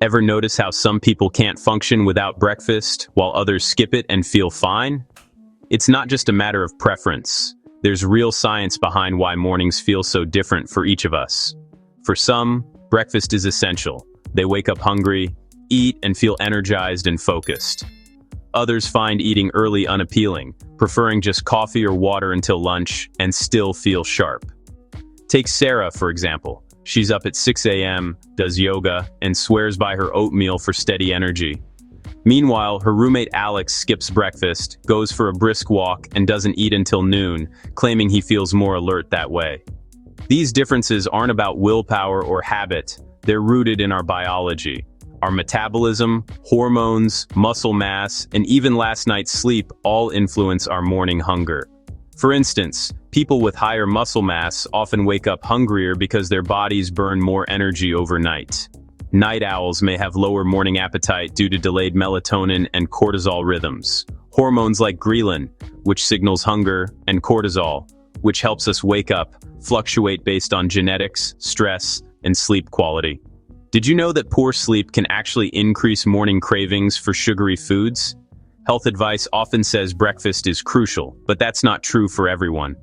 Ever notice how some people can't function without breakfast, while others skip it and feel fine? It's not just a matter of preference. There's real science behind why mornings feel so different for each of us. For some, breakfast is essential. They wake up hungry, eat, and feel energized and focused. Others find eating early unappealing, preferring just coffee or water until lunch and still feel sharp. Take Sarah, for example. She's up at 6 a.m., does yoga, and swears by her oatmeal for steady energy. Meanwhile, her roommate Alex skips breakfast, goes for a brisk walk, and doesn't eat until noon, claiming he feels more alert that way. These differences aren't about willpower or habit, they're rooted in our biology. Our metabolism, hormones, muscle mass, and even last night's sleep all influence our morning hunger. For instance, people with higher muscle mass often wake up hungrier because their bodies burn more energy overnight. Night owls may have lower morning appetite due to delayed melatonin and cortisol rhythms. Hormones like ghrelin, which signals hunger, and cortisol, which helps us wake up, fluctuate based on genetics, stress, and sleep quality. Did you know that poor sleep can actually increase morning cravings for sugary foods? Health advice often says breakfast is crucial, but that's not true for everyone.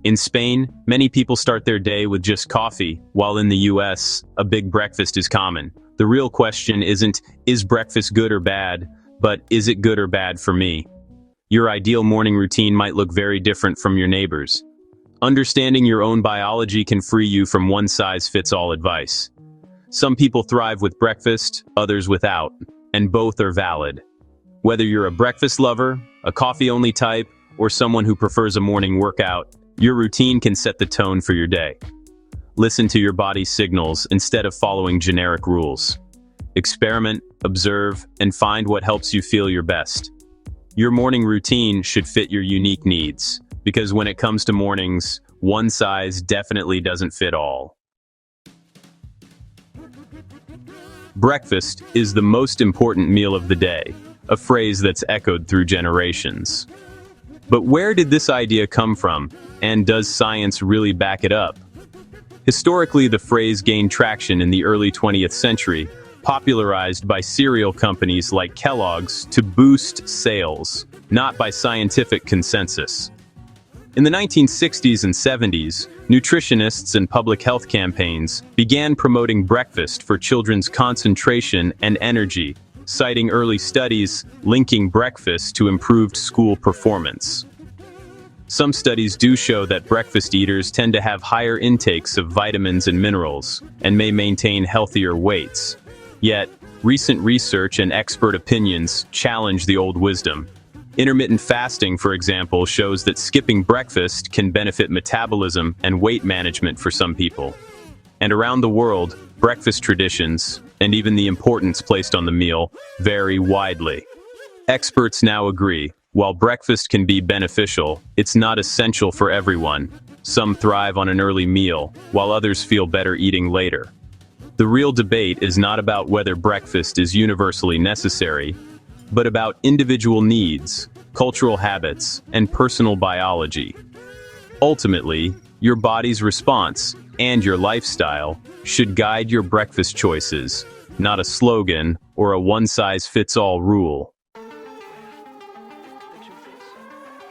In Spain, many people start their day with just coffee, while in the US, a big breakfast is common. The real question isn't, is breakfast good or bad, but is it good or bad for me? Your ideal morning routine might look very different from your neighbors. Understanding your own biology can free you from one-size-fits-all advice. Some people thrive with breakfast, others without, and both are valid. Whether you're a breakfast lover, a coffee-only type, or someone who prefers a morning workout, your routine can set the tone for your day. Listen to your body's signals instead of following generic rules. Experiment, observe, and find what helps you feel your best. Your morning routine should fit your unique needs, because when it comes to mornings, one size definitely doesn't fit all. Breakfast is the most important meal of the day, a phrase that's echoed through generations. But where did this idea come from, and does science really back it up? Historically, the phrase gained traction in the early 20th century, popularized by cereal companies like Kellogg's to boost sales, not by scientific consensus. In the 1960s and 70s, nutritionists and public health campaigns began promoting breakfast for children's concentration and energy, citing early studies linking breakfast to improved school performance. Some studies do show that breakfast eaters tend to have higher intakes of vitamins and minerals, and may maintain healthier weights. Yet, recent research and expert opinions challenge the old wisdom. Intermittent fasting, for example, shows that skipping breakfast can benefit metabolism and weight management for some people. And around the world, breakfast traditions, and even the importance placed on the meal, vary widely. Experts now agree, while breakfast can be beneficial, it's not essential for everyone. Some thrive on an early meal, while others feel better eating later. The real debate is not about whether breakfast is universally necessary, but about individual needs, cultural habits, and personal biology. Ultimately, your body's response and your lifestyle should guide your breakfast choices, not a slogan or a one-size-fits-all rule.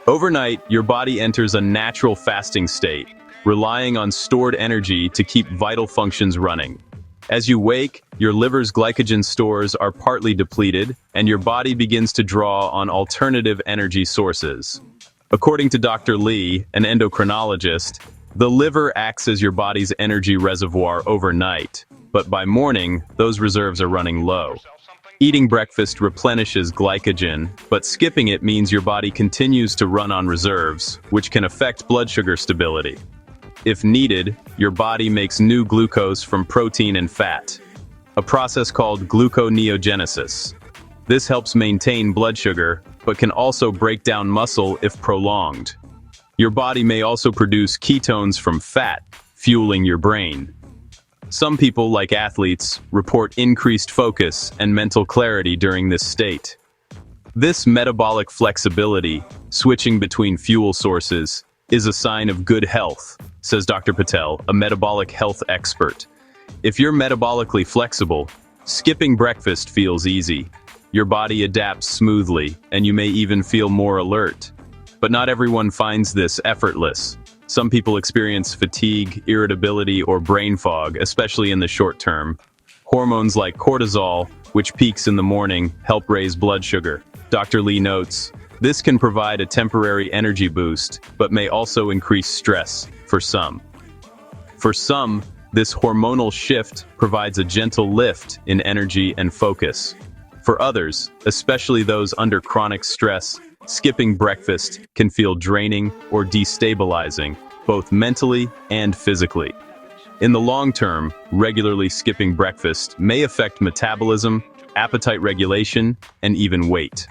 Overnight, your body enters a natural fasting state, relying on stored energy to keep vital functions running. As you wake, your liver's glycogen stores are partly depleted, and your body begins to draw on alternative energy sources. According to Dr. Lee, an endocrinologist, the liver acts as your body's energy reservoir overnight, but by morning, those reserves are running low. Eating breakfast replenishes glycogen, but skipping it means your body continues to run on reserves, which can affect blood sugar stability. If needed, your body makes new glucose from protein and fat, a process called gluconeogenesis. This helps maintain blood sugar, but can also break down muscle if prolonged. Your body may also produce ketones from fat, fueling your brain. Some people, like athletes, report increased focus and mental clarity during this state. This metabolic flexibility, switching between fuel sources, is a sign of good health, says Dr. Patel, a metabolic health expert. If you're metabolically flexible, Skipping breakfast feels easy. Your body adapts smoothly, and you may even feel more alert. But not everyone finds this effortless. Some people experience fatigue, irritability, or brain fog, especially in the short term. Hormones like cortisol, which peaks in the morning, help raise blood sugar. Dr. Lee notes, this can provide a temporary energy boost, but may also increase stress for some. For some, this hormonal shift provides a gentle lift in energy and focus. For others, especially those under chronic stress, skipping breakfast can feel draining or destabilizing, both mentally and physically. In the long term, regularly skipping breakfast may affect metabolism, appetite regulation, and even weight.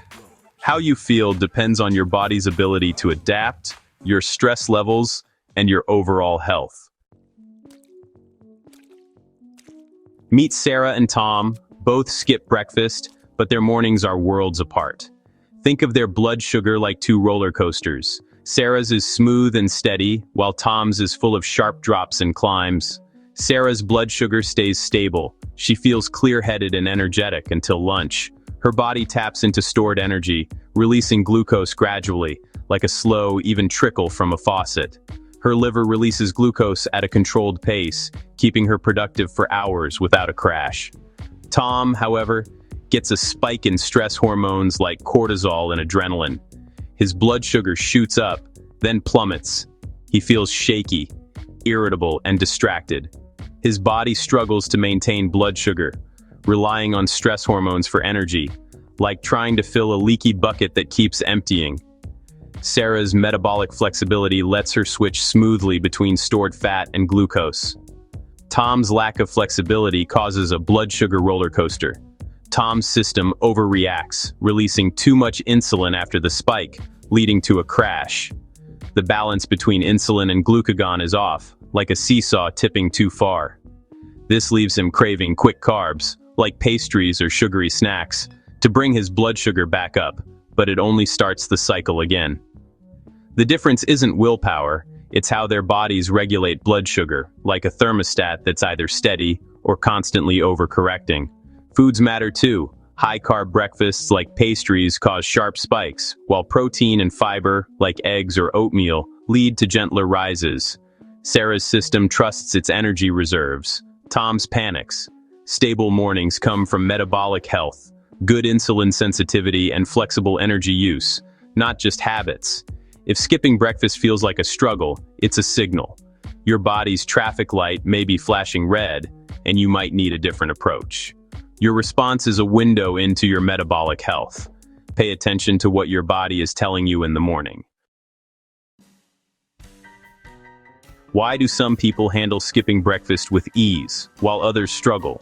How you feel depends on your body's ability to adapt, your stress levels, and your overall health. Meet Sarah and Tom. Both skip breakfast, but their mornings are worlds apart. Think of their blood sugar like two roller coasters. Sarah's is smooth and steady, while Tom's is full of sharp drops and climbs. Sarah's blood sugar stays stable. She feels clear-headed and energetic until lunch. Her body taps into stored energy, releasing glucose gradually, like a slow, even trickle from a faucet. Her liver releases glucose at a controlled pace, keeping her productive for hours without a crash. Tom, however, gets a spike in stress hormones like cortisol and adrenaline. His blood sugar shoots up, then plummets. He feels shaky, irritable, and distracted. His body struggles to maintain blood sugar, relying on stress hormones for energy, like trying to fill a leaky bucket that keeps emptying. Sarah's metabolic flexibility lets her switch smoothly between stored fat and glucose. Tom's lack of flexibility causes a blood sugar roller coaster. Tom's system overreacts, releasing too much insulin after the spike, leading to a crash. The balance between insulin and glucagon is off, like a seesaw tipping too far. This leaves him craving quick carbs, like pastries or sugary snacks, to bring his blood sugar back up, but it only starts the cycle again. The difference isn't willpower, it's how their bodies regulate blood sugar, like a thermostat that's either steady or constantly overcorrecting. Foods matter too. High-carb breakfasts like pastries cause sharp spikes, while protein and fiber, like eggs or oatmeal, lead to gentler rises. Sarah's system trusts its energy reserves. Tom's panics. Stable mornings come from metabolic health, good insulin sensitivity, and flexible energy use, not just habits. If skipping breakfast feels like a struggle, it's a signal. Your body's traffic light may be flashing red, and you might need a different approach. Your response is a window into your metabolic health. Pay attention to what your body is telling you in the morning. Why do some people handle skipping breakfast with ease, while others struggle?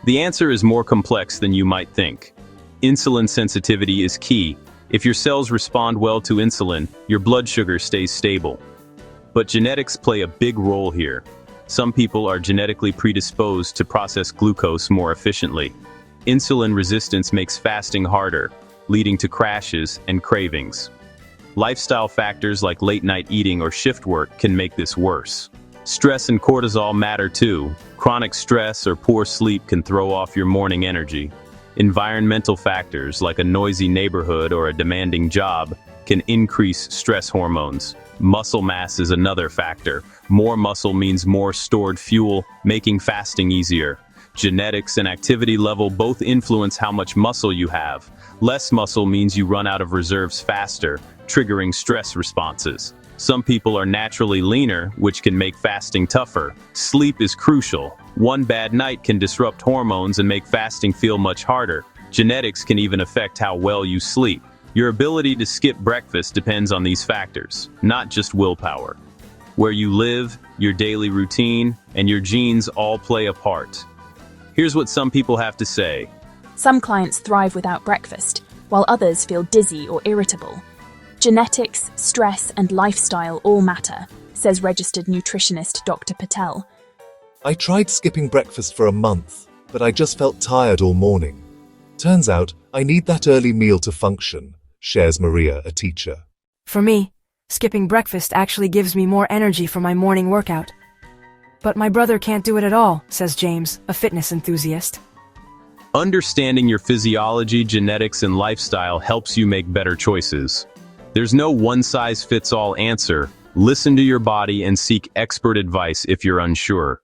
The answer is more complex than you might think. Insulin sensitivity is key. If your cells respond well to insulin, your blood sugar stays stable. But genetics play a big role here. Some people are genetically predisposed to process glucose more efficiently. Insulin resistance makes fasting harder, leading to crashes and cravings. Lifestyle factors like late-night eating or shift work can make this worse. Stress and cortisol matter too. Chronic stress or poor sleep can throw off your morning energy. Environmental factors like a noisy neighborhood or a demanding job can increase stress hormones. Muscle mass is another factor. More muscle means more stored fuel, making fasting easier. Genetics and activity level both influence how much muscle you have. Less muscle means you run out of reserves faster, triggering stress responses. Some people are naturally leaner, which can make fasting tougher. Sleep is crucial. One bad night can disrupt hormones and make fasting feel much harder. Genetics can even affect how well you sleep. Your ability to skip breakfast depends on these factors, not just willpower. Where you live, your daily routine, and your genes all play a part. Here's what some people have to say. Some clients thrive without breakfast, while others feel dizzy or irritable. Genetics, stress, and lifestyle all matter, says registered nutritionist Dr. Patel. I tried skipping breakfast for a month, but I just felt tired all morning. Turns out, I need that early meal to function, shares Maria, a teacher. For me, skipping breakfast actually gives me more energy for my morning workout. But my brother can't do it at all, says James, a fitness enthusiast. Understanding your physiology, genetics, and lifestyle helps you make better choices. There's no one-size-fits-all answer. Listen to your body and seek expert advice if you're unsure.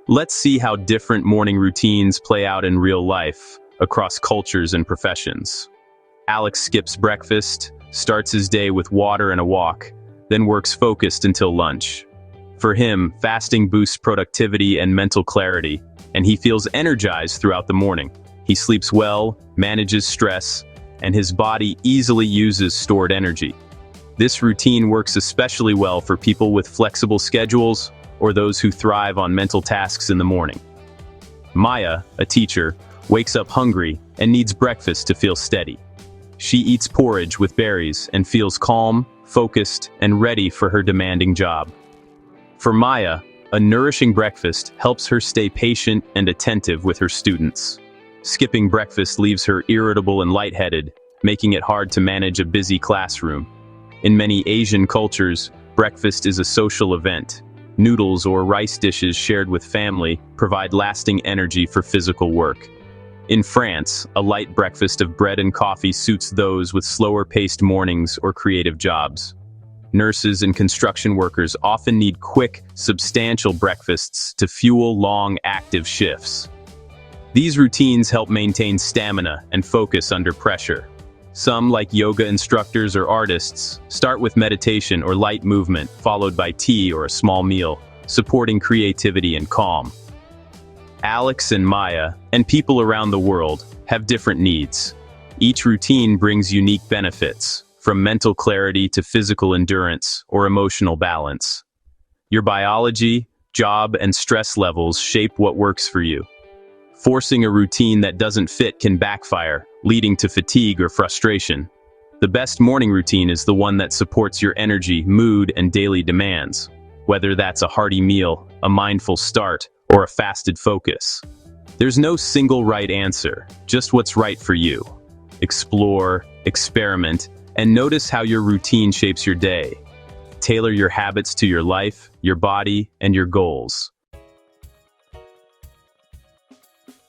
Let's see how different morning routines play out in real life, across cultures and professions. Alex skips breakfast, starts his day with water and a walk, then works focused until lunch. For him, fasting boosts productivity and mental clarity, and he feels energized throughout the morning. He sleeps well, manages stress, and his body easily uses stored energy. This routine works especially well for people with flexible schedules or those who thrive on mental tasks in the morning. Maya, a teacher, wakes up hungry and needs breakfast to feel steady. She eats porridge with berries and feels calm, focused, and ready for her demanding job. For Maya, a nourishing breakfast helps her stay patient and attentive with her students. Skipping breakfast leaves her irritable and lightheaded, making it hard to manage a busy classroom. In many Asian cultures, breakfast is a social event. Noodles or rice dishes shared with family provide lasting energy for physical work. In France, a light breakfast of bread and coffee suits those with slower-paced mornings or creative jobs. Nurses and construction workers often need quick, substantial breakfasts to fuel long, active shifts. These routines help maintain stamina and focus under pressure. Some, like yoga instructors or artists, start with meditation or light movement, followed by tea or a small meal, supporting creativity and calm. Alex and Maya, and people around the world, have different needs. Each routine brings unique benefits, from mental clarity to physical endurance or emotional balance. Your biology, job, and stress levels shape what works for you. Forcing a routine that doesn't fit can backfire, leading to fatigue or frustration. The best morning routine is the one that supports your energy, mood, and daily demands, whether that's a hearty meal, a mindful start, or a fasted focus. There's no single right answer, just what's right for you. Explore, experiment, and notice how your routine shapes your day. Tailor your habits to your life, your body, and your goals.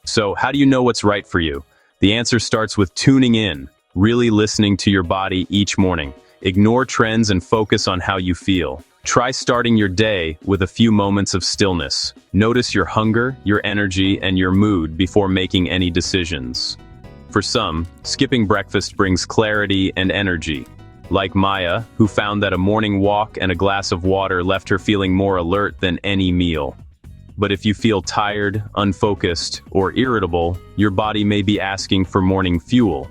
So, how do you know what's right for you? The answer starts with tuning in, really listening to your body each morning. Ignore trends and focus on how you feel. Try starting your day with a few moments of stillness. Notice your hunger, your energy, and your mood before making any decisions. For some, skipping breakfast brings clarity and energy. Like Maya, who found that a morning walk and a glass of water left her feeling more alert than any meal. But if you feel tired, unfocused, or irritable, your body may be asking for morning fuel.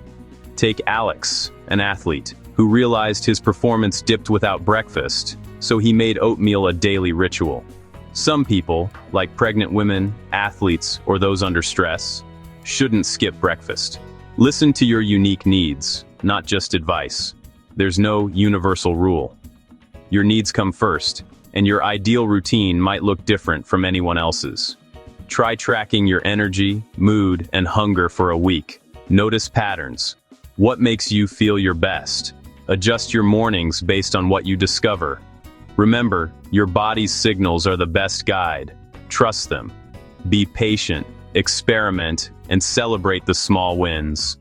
Take Alex, an athlete, who realized his performance dipped without breakfast, so he made oatmeal a daily ritual. Some people, like pregnant women, athletes, or those under stress, shouldn't skip breakfast. Listen to your unique needs, not just advice. There's no universal rule. Your needs come first, and your ideal routine might look different from anyone else's. Try tracking your energy, mood, and hunger for a week. Notice patterns. What makes you feel your best? Adjust your mornings based on what you discover. Remember, your body's signals are the best guide. Trust them. Be patient, experiment, and celebrate the small wins.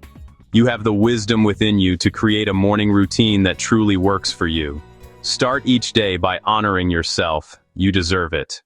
You have the wisdom within you to create a morning routine that truly works for you. Start each day by honoring yourself. You deserve it.